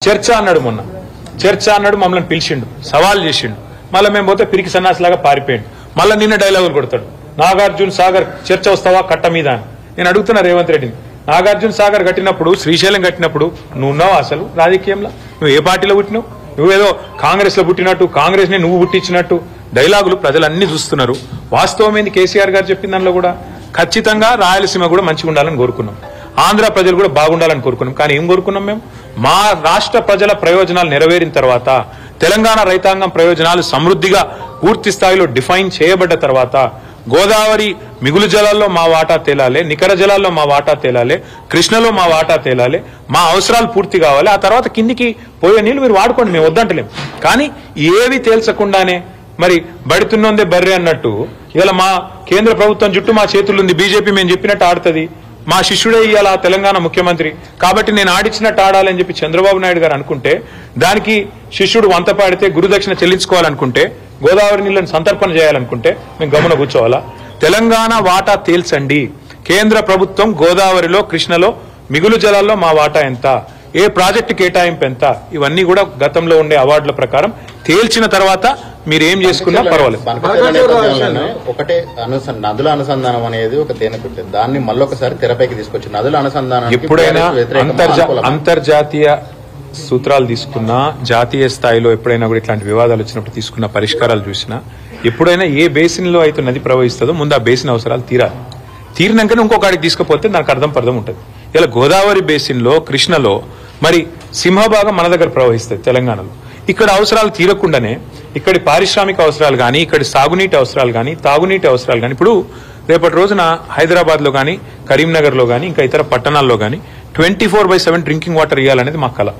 చర్చ అన్నాడు మొన్న చర్చ అన్నాడు మమ్మల్ని పిలిచిండు సవాల్ చేసిండు మళ్ళీ మేము పోతే పిరికి సన్నాసిలాగా పారిపోయిండు మళ్ళీ నిన్న డైలాగులు కొడతాడు నాగార్జున సాగర్ చర్చ వస్తావా కట్ట మీద అని నేను అడుగుతున్నా రేవంత్ రెడ్డిని నాగార్జున సాగర్ కట్టినప్పుడు శ్రీశైలం కట్టినప్పుడు నువ్వు ఉన్నావు అసలు రాజకీయంలో నువ్వు ఏ పార్టీలో పుట్టినావు నువ్వేదో కాంగ్రెస్ లో పుట్టినట్టు కాంగ్రెస్ ని నువ్వు పుట్టించినట్టు డైలాగులు ప్రజలన్నీ చూస్తున్నారు వాస్తవం ఏంది కేసీఆర్ గారు చెప్పిన దానిలో కూడా ఖచ్చితంగా రాయలసీమ కూడా మంచిగా ఉండాలని కోరుకున్నాం ఆంధ్ర ప్రజలు కూడా బాగుండాలని కోరుకున్నాం కానీ ఏం కోరుకున్నాం మేము మా రాష్ట్ర ప్రజల ప్రయోజనాలు నెరవేరిన తర్వాత తెలంగాణ రైతాంగం ప్రయోజనాలు సమృద్ధిగా పూర్తి స్థాయిలో డిఫైన్ చేయబడ్డ తర్వాత గోదావరి మిగులు జలాల్లో మా వాటా తేలాలి నికర జలాల్లో మా వాటా తేలాలి కృష్ణలో మా వాటా తేలాలి మా అవసరాలు పూర్తి కావాలి ఆ తర్వాత కిందికి పోయే నీళ్లు మీరు వాడుకోండి మేము వద్దంటలేం కానీ ఏవి తేల్చకుండానే మరి బడితున్నోందే బర్రె అన్నట్టు ఇలా మా కేంద్ర ప్రభుత్వం చుట్టూ మా చేతులుంది బీజేపీ మేము చెప్పినట్టు ఆడుతుంది మా శిష్యుడే ఇవాళ తెలంగాణ ముఖ్యమంత్రి కాబట్టి నేను ఆడిచ్చినట్టు ఆడాలని చెప్పి చంద్రబాబు నాయుడు గారు అనుకుంటే దానికి శిష్యుడు వంత పాడితే గురుదక్షిణ చెల్లించుకోవాలనుకుంటే గోదావరి నీళ్లను సంతర్పణ చేయాలనుకుంటే మేము గమన కూర్చోవాలా తెలంగాణ వాటా తేల్చండి కేంద్ర ప్రభుత్వం గోదావరిలో కృష్ణలో మిగులు జలాల్లో మా వాటా ఎంత ఏ ప్రాజెక్టు కేటాయింపు ఎంత ఇవన్నీ కూడా గతంలో ఉండే అవార్డుల ప్రకారం తేల్చిన తర్వాత మీరు ఏం చేసుకున్నా పర్వాలేదు ఒకటే నదుల అనుసంధానం అనేది ఒక తేనె దాన్ని మళ్ళొకసారి తెరపైకి తీసుకొచ్చి నదుల అనుసంధానం ఎప్పుడైనా అంతర్జాతీయ సూత్రాలు తీసుకున్నా జాతీయ స్థాయిలో ఎప్పుడైనా కూడా ఇట్లాంటి వివాదాలు వచ్చినప్పుడు తీసుకున్న పరిష్కారాలు చూసినా ఎప్పుడైనా ఏ బేసిన్ లో అయితే నది ప్రవహిస్తుందో ముందు ఆ బేసిన్ అవసరాలు తీరినాకనే ఇంకొకటికి తీసుకుపోతే దానికి అర్థం ఉంటుంది ఇలా గోదావరి బేసిన్ లో కృష్ణలో మరి సింహభాగం మన దగ్గర ప్రవహిస్తుంది తెలంగాణలో ఇక్కడ అవసరాలు తీరకుండానే ఇక్కడి పారిశ్రామిక అవసరాలు కానీ ఇక్కడి సాగునీటి అవసరాలు కానీ తాగునీటి అవసరాలు కానీ ఇప్పుడు రేపటి రోజున హైదరాబాద్ లో కానీ కరీంనగర్ లో కానీ ఇంకా ఇతర పట్టణాల్లో కానీ 24/7 డ్రింకింగ్ వాటర్ ఇవ్వాలనేది మా కళ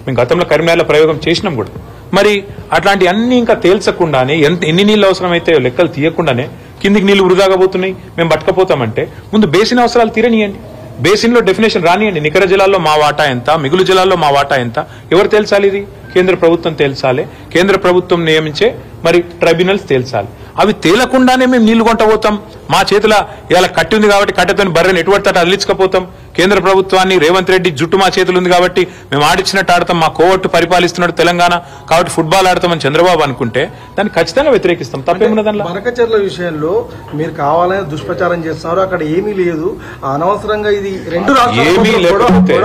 మేము గతంలో కరీంనగర్లో ప్రయోగం చేసినాం కూడా మరి అట్లాంటి అన్ని ఇంకా తేల్చకుండానే ఎన్ని నీళ్ళు అవసరమైతే లెక్కలు తీయకుండానే కిందికి నీళ్లు వృధాగా పోతున్నాయి మేము పట్టుకపోతామంటే ముందు బేసిన్ అవసరాలు తీరనియండి బేసిన్ లో డెఫినేషన్ రానియండి నికర జలాల్లో మా వాటా ఎంత మిగులు జలాల్లో మా వాటా ఎంత ఎవరు తేల్చాలి ఇది కేంద్ర ప్రభుత్వం తేల్చాలి కేంద్ర ప్రభుత్వం నియమించే మరి ట్రైబ్యునల్స్ తేల్చాలి అవి తేలకుండానే మేము నీళ్లు కొంటపోతాం మా చేతుల ఇలా కట్టి ఉంది కాబట్టి కట్టెతో బర్రెని ఎటువంటి అల్లించకపోతాం కేంద్ర ప్రభుత్వాన్ని రేవంత్ రెడ్డి జుట్టు మా చేతులు ఉంది కాబట్టి మేము ఆడిచ్చినట్టు ఆడతాం మా కోవట్టు పరిపాలిస్తున్నాడు తెలంగాణ కాబట్టి ఫుట్బాల్ ఆడతామని చంద్రబాబు అనుకుంటే దాన్ని ఖచ్చితంగా వ్యతిరేకిస్తాం తప్పేమున్న దానిలో బనకచెర్ల విషయంలో మీరు కావాలని దుష్ప్రచారం చేస్తున్నారు అక్కడ ఏమీ లేదు అనవసరంగా ఇది రెండు ఏమీ లేకపోతే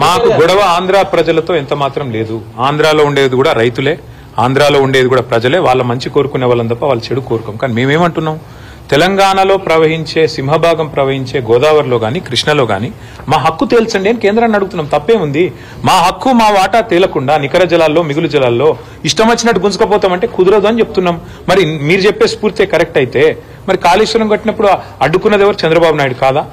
మాకు గొడవ ఆంధ్ర ప్రజలతో ఎంత మాత్రం లేదు ఆంధ్రాలో ఉండేది కూడా రైతులే ఆంధ్రాలో ఉండేది కూడా ప్రజలే వాళ్ళ మంచి కోరుకునే వాళ్ళని తప్ప వాళ్ళు చెడు కోరుకోం కానీ మేమేమంటున్నాం తెలంగాణలో ప్రవహించే సింహభాగం ప్రవహించే గోదావరిలో గాని కృష్ణలో గాని మా హక్కు తేల్చండి అని కేంద్రాన్ని అడుగుతున్నాం తప్పేముంది మా హక్కు మా వాటా తేలకుండా నికర జలాల్లో మిగులు జలాల్లో ఇష్టం వచ్చినట్టు గుంజుకపోతామంటే కుదరదు అని చెప్తున్నాం మరి మీరు చెప్పే స్ఫూర్తి కరెక్ట్ అయితే మరి కాళేశ్వరం కట్టినప్పుడు అడ్డుకున్నది ఎవరు చంద్రబాబు నాయుడు కాదా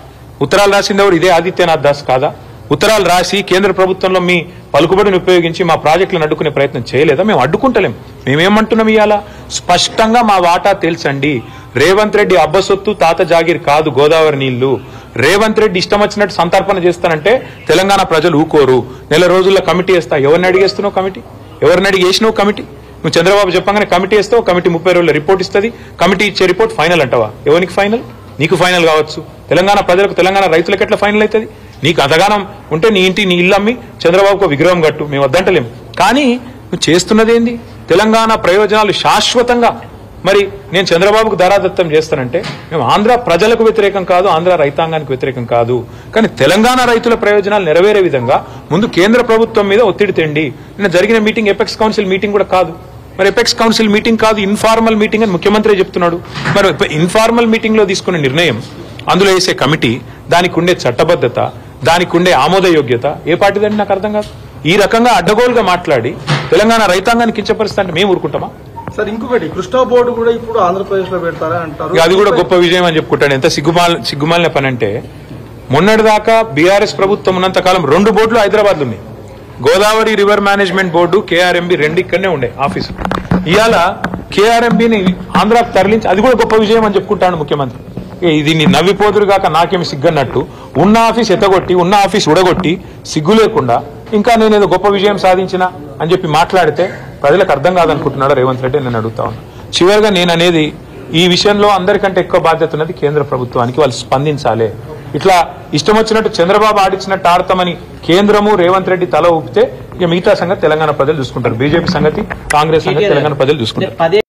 ఉత్తరాలు రాసింది ఎవరు ఇదే ఆదిత్యనాథ్ దాస్ కాదా ఉత్తరాలు రాసి కేంద్ర ప్రభుత్వంలో మీ పలుకుబడిని ఉపయోగించి మా ప్రాజెక్టులను అడ్డుకునే ప్రయత్నం చేయలేదా మేము అడ్డుకుంటలేం మేమేమంటున్నాం ఇవాళ స్పష్టంగా మా వాటా తెలుసండి రేవంత్ రెడ్డి అబ్బసొత్తు తాత జాగీర్ కాదు గోదావరి నీళ్లు రేవంత్ రెడ్డి ఇష్టం వచ్చినట్టు సంతర్పణ చేస్తానంటే తెలంగాణ ప్రజలు ఊకోరు నెల రోజుల్లో కమిటీ వేస్తా ఎవరిని అడిగేస్తున్నావు కమిటీ ఎవరిని అడిగేసినావు కమిటీ నువ్వు చంద్రబాబు చెప్పగానే కమిటీ వేస్తావు కమిటీ 30 రోజుల రిపోర్ట్ ఇస్తుంది కమిటీ ఇచ్చే రిపోర్ట్ ఫైనల్ అంటావా ఎవరికి ఫైనల్ నీకు ఫైనల్ కావచ్చు తెలంగాణ ప్రజలకు తెలంగాణ రైతులకు ఎట్లా ఫైనల్ అవుతుంది నీకు అంతగానం ఉంటే నీ ఇంటి నీ ఇల్లు అమ్మి చంద్రబాబుకు విగ్రహం కట్టు మేము వద్దంటలేము కానీ నువ్వు చేస్తున్నదేంది తెలంగాణ ప్రయోజనాలు శాశ్వతంగా మరి నేను చంద్రబాబుకు ధారాదత్తం చేస్తానంటే మేము ఆంధ్ర ప్రజలకు వ్యతిరేకం కాదు ఆంధ్ర రైతాంగానికి వ్యతిరేకం కాదు కానీ తెలంగాణ రైతుల ప్రయోజనాలు నెరవేరే విధంగా ముందు కేంద్ర ప్రభుత్వం మీద ఒత్తిడి తెండి నిన్న జరిగిన మీటింగ్ ఎపెక్స్ కౌన్సిల్ మీటింగ్ కూడా కాదు మరి ఎపెక్స్ కౌన్సిల్ మీటింగ్ కాదు ఇన్ఫార్మల్ మీటింగ్ అని ముఖ్యమంత్రి చెప్తున్నాడు మరి ఇన్ఫార్మల్ మీటింగ్ లో తీసుకునే నిర్ణయం అందులో వేసే కమిటీ దానికి ఉండే చట్టబద్ధత దానికి ఉండే ఆమోదయోగ్యత ఏ పార్టీదండి నాకు అర్థం కాదు ఈ రకంగా అడ్డగోలుగా మాట్లాడి తెలంగాణ రైతాంగాన్ని కించపరిస్తే అంటే మేము ఊరుకుంటామా సార్ ఇంకొకటి కృష్ణా బోర్డు కూడా ఇప్పుడు ఆంధ్రప్రదేశ్ లో పెడతారా అంటారు అది కూడా గొప్ప విజయం అని చెప్పుకుంటాను ఎంత సిగ్గుమాలిన పని అంటే మొన్నటిదాకా బీఆర్ఎస్ ప్రభుత్వం ఉన్నంత కాలం 2 బోర్డులు హైదరాబాద్ లో ఉన్నాయి Godavari river management board KRMB 2 ఇక్కడనే ఉండే ఆఫీసు ఇవాళ కేఆర్ఎంబిని ఆంధ్రాకు తరలించి అది కూడా గొప్ప విజయం అని చెప్పుకుంటాను ముఖ్యమంత్రి ఇది నీ నవ్విపోదురు కాక నాకేమి సిగ్గన్నట్టు ఉన్న ఆఫీస్ ఎత్తగొట్టి ఉన్న ఆఫీస్ ఉడగొట్టి సిగ్గు లేకుండా ఇంకా నేనేదో గొప్ప విజయం సాధించినా అని చెప్పి మాట్లాడితే ప్రజలకు అర్థం కాదనుకుంటున్నాడు రేవంత్ రెడ్డి నేను అడుగుతా ఉన్నా చివరిగా నేను అనేది ఈ విషయంలో అందరికంటే ఎక్కువ బాధ్యత ఉన్నది కేంద్ర ప్రభుత్వానికి వాళ్ళు స్పందించాలి ఇట్లా ఇష్టం వచ్చినట్టు చంద్రబాబు ఆడిచ్చినట్టు ఆడతామని కేంద్రము రేవంత్ రెడ్డి తల ఊపితే ఇక మిగతా సంగతి తెలంగాణ ప్రజలు చూసుకుంటారు. బీజేపీ సంగతి, కాంగ్రెస్ సంగతి తెలంగాణ ప్రజలు చూసుకుంటారు.